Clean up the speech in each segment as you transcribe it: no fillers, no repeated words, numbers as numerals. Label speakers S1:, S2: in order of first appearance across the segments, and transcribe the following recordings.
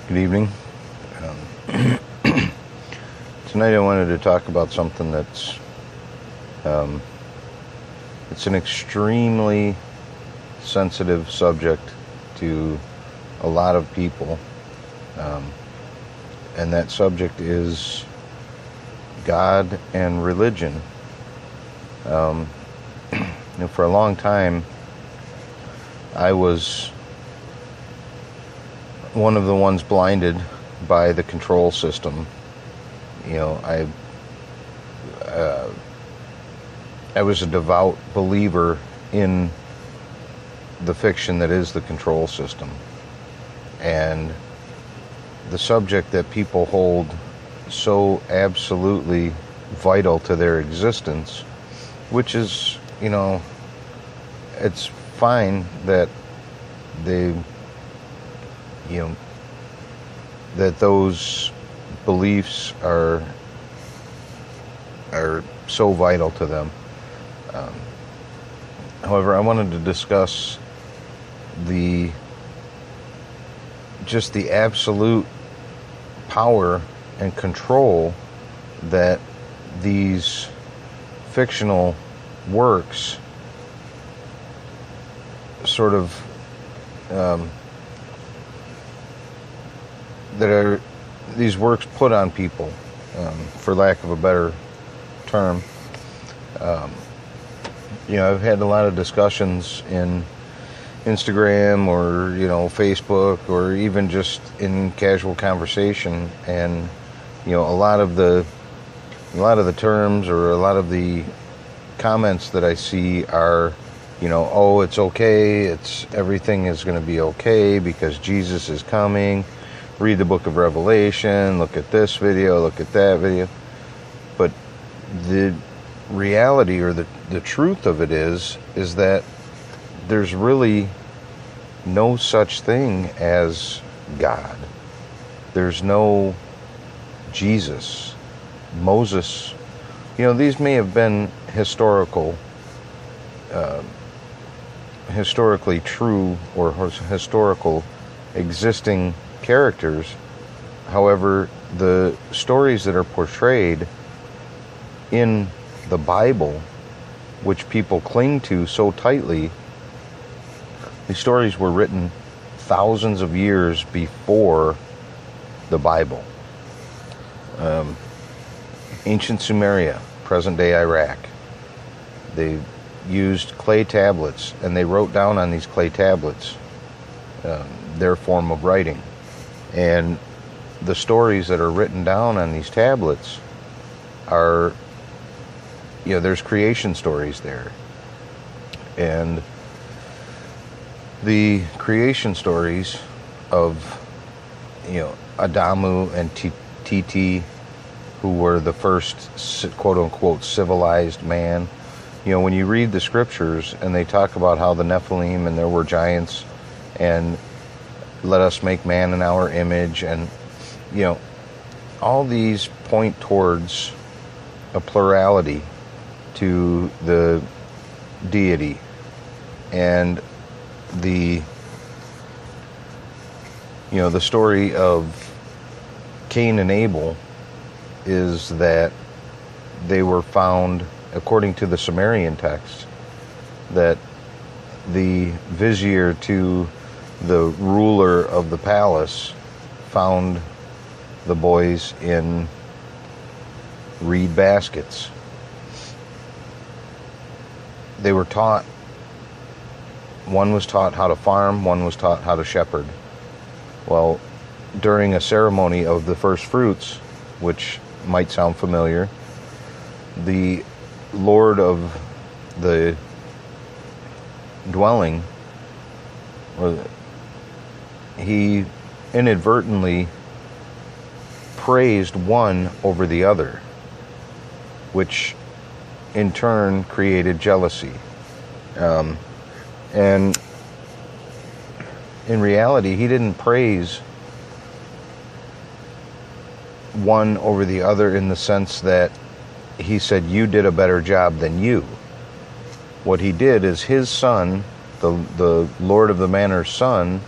S1: Good evening. Tonight I wanted to talk about something that's it's an extremely sensitive subject to a lot of people, and that subject is God and religion. For a long time, I was one of the ones blinded by the control system. I was a devout believer in the fiction that is the control system, and the subject that people hold so absolutely vital to their existence, which is, it's fine that they, that those beliefs are so vital to them. However, I wanted to discuss the absolute power and control that these fictional works sort of these works put on people, for lack of a better term. I've had a lot of discussions in Instagram or Facebook, or even just in casual conversation, and a lot of the terms or a lot of the comments that I see are, oh, it's okay, everything is going to be okay because Jesus is coming. Read the book of Revelation, look at this video, look at that video. But the reality, or the truth of it is that there's really no such thing as God. There's no Jesus, Moses. These may have been historically true or historical existing characters. However, the stories that are portrayed in the Bible, which people cling to so tightly, these stories were written thousands of years before the Bible. Ancient Sumeria, present-day Iraq, they used clay tablets, and they wrote down on these clay tablets their form of writing. And the stories that are written down on these tablets are, there's creation stories there. And the creation stories of, Adamu and Titi, who were the first quote-unquote civilized man. When you read the scriptures and they talk about how the Nephilim and there were giants, and let us make man in our image, and all these point towards a plurality to the deity. And the story of Cain and Abel is that they were found, according to the Sumerian text, that the vizier to the ruler of the palace found the boys in reed baskets. They were taught, one was taught how to farm, one was taught how to shepherd. Well, during a ceremony of the first fruits, which might sound familiar, the Lord of the dwelling, he inadvertently praised one over the other, which in turn created jealousy. And in reality, he didn't praise one over the other in the sense that he said, you did a better job than you. What he did is his son, the Lord of the Manor's son,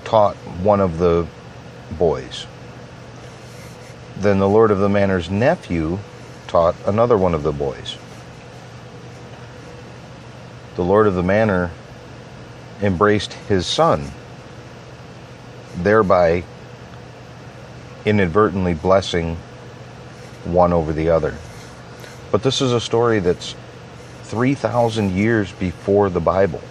S1: taught one of the boys. Then the Lord of the Manor's nephew taught another one of the boys. The Lord of the Manor embraced his son, thereby inadvertently blessing one over the other. But this is a story that's 3,000 years before the Bible.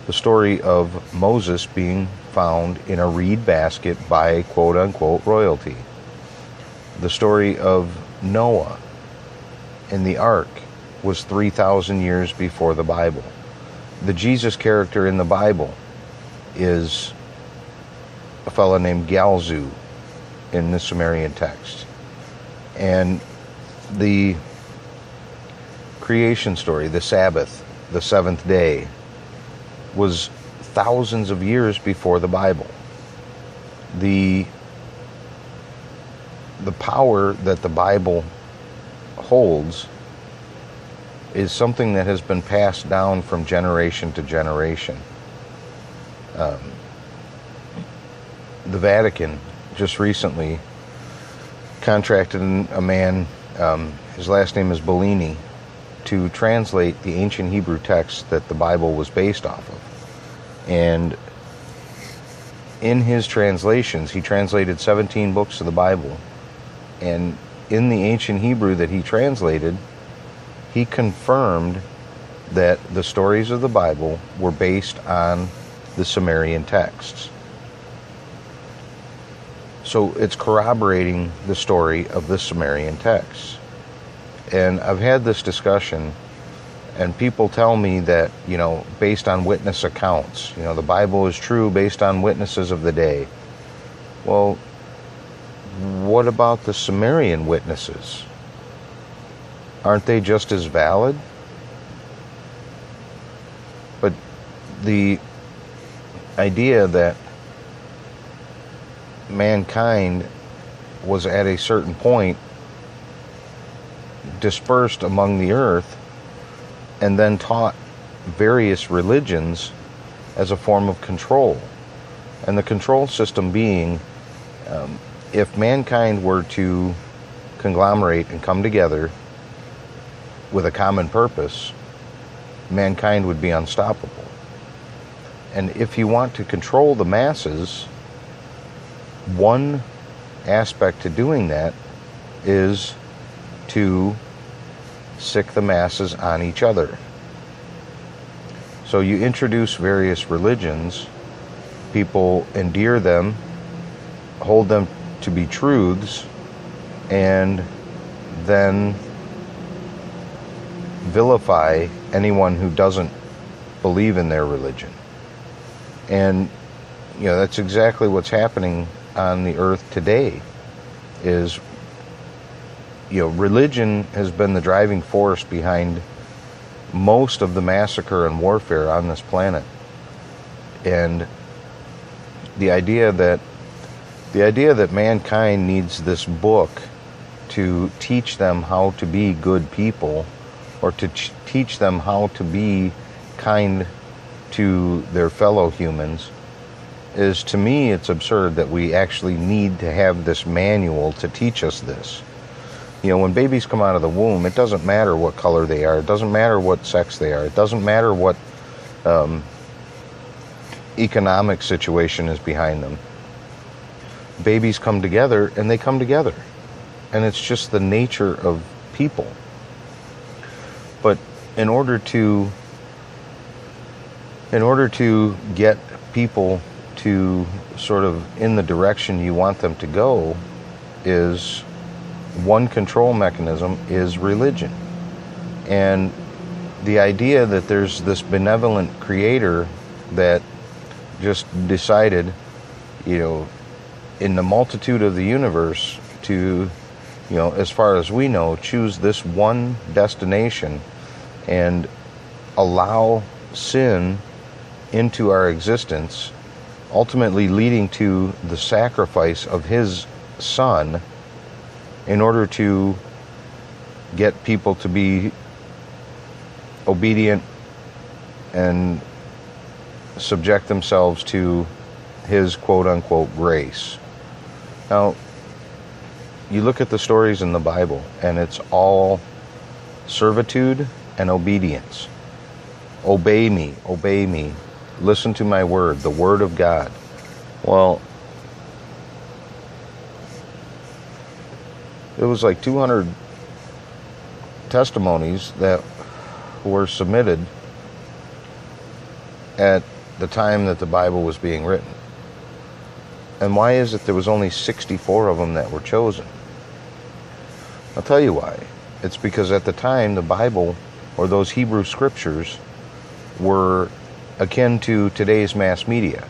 S1: The story of Moses being found in a reed basket by quote-unquote royalty. The story of Noah in the ark was 3,000 years before the Bible. The Jesus character in the Bible is a fellow named Galzu in the Sumerian text. And the creation story, the Sabbath, the seventh day, was thousands of years before the Bible. The power that the Bible holds is something that has been passed down from generation to generation. The Vatican just recently contracted a man, his last name is Bellini, to translate the ancient Hebrew text that the Bible was based off of. And in his translations, he translated 17 books of the Bible. And in the ancient Hebrew that he translated, he confirmed that the stories of the Bible were based on the Sumerian texts. So it's corroborating the story of the Sumerian texts. And I've had this discussion, and people tell me that, based on witness accounts, the Bible is true based on witnesses of the day. Well, what about the Sumerian witnesses? Aren't they just as valid? But the idea that mankind was at a certain point dispersed among the earth and then taught various religions as a form of control. And the control system being, if mankind were to conglomerate and come together with a common purpose, mankind would be unstoppable. And if you want to control the masses, one aspect to doing that is to sick the masses on each other. So you introduce various religions, people endear them, hold them to be truths, and then vilify anyone who doesn't believe in their religion. And that's exactly what's happening on the earth today. Is religion has been the driving force behind most of the massacre and warfare on this planet. And the idea that mankind needs this book to teach them how to be good people, or to teach them how to be kind to their fellow humans, is, to me, it's absurd that we actually need to have this manual to teach us this. When babies come out of the womb, it doesn't matter what color they are, it doesn't matter what sex they are, it doesn't matter what economic situation is behind them. Babies come together, and they come together. And it's just the nature of people. But in order to get people to sort of in the direction you want them to go, is one control mechanism is religion. And the idea that there's this benevolent creator that just decided, in the multitude of the universe to, as far as we know, choose this one destination and allow sin into our existence, ultimately leading to the sacrifice of his son in order to get people to be obedient and subject themselves to his quote-unquote grace. Now, you look at the stories in the Bible, and it's all servitude and obedience. Obey me, listen to my word, the word of God. Well, it was like 200 testimonies that were submitted at the time that the Bible was being written. And why is it there was only 64 of them that were chosen? I'll tell you why. It's because at the time the Bible, or those Hebrew scriptures, were akin to today's mass media.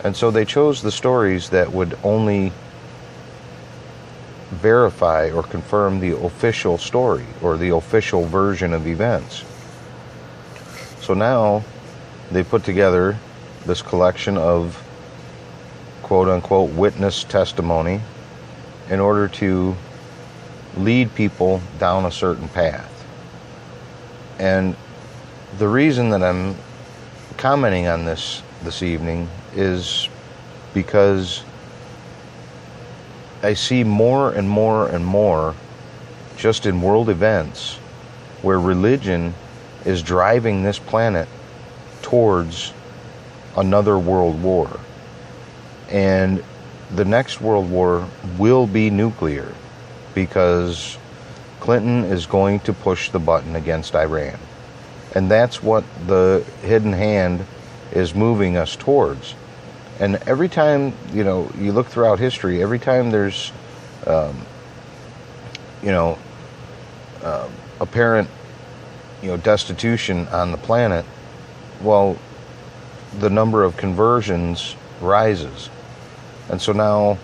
S1: And so they chose the stories that would only verify or confirm the official story or the official version of events. So now they put together this collection of quote-unquote witness testimony in order to lead people down a certain path. And the reason that I'm commenting on this evening is because I see more and more and more just in world events where religion is driving this planet towards another world war. And the next world war will be nuclear because Clinton is going to push the button against Iran. And that's what the hidden hand is moving us towards. And every time, you look throughout history, every time there's, apparent, destitution on the planet, well, the number of conversions rises. And so now,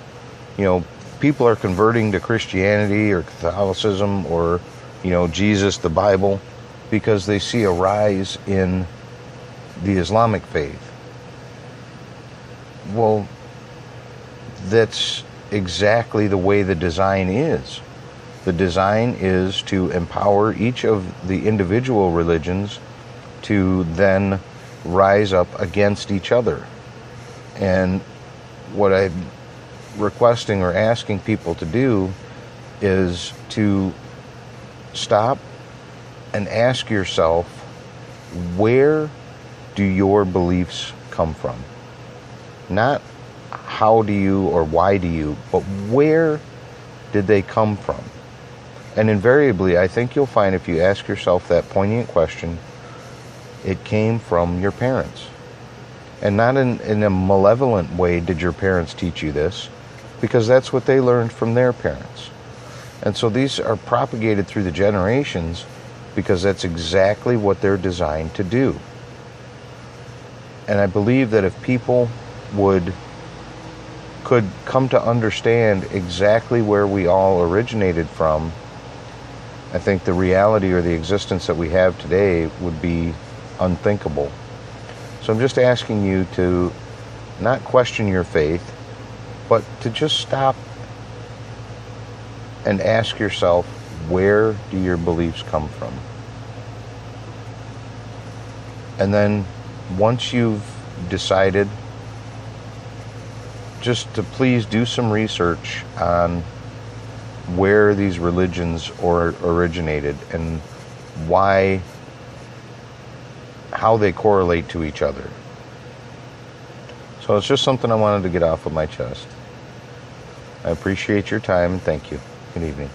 S1: people are converting to Christianity or Catholicism or, Jesus, the Bible, because they see a rise in the Islamic faith. Well, that's exactly the way the design is. The design is to empower each of the individual religions to then rise up against each other. And what I'm requesting or asking people to do is to stop and ask yourself, where do your beliefs come from? Not how do you or why do you, but where did they come from? And invariably, I think you'll find if you ask yourself that poignant question, it came from your parents. And not in a malevolent way did your parents teach you this, because that's what they learned from their parents. And so these are propagated through the generations because that's exactly what they're designed to do. And I believe that if people could come to understand exactly where we all originated from, I think the reality or the existence that we have today would be unthinkable. So I'm just asking you to not question your faith, but to just stop and ask yourself, where do your beliefs come from? And then once you've decided, just to please do some research on where these religions originated and how they correlate to each other. So it's just something I wanted to get off of my chest. I appreciate your time and thank you. Good evening.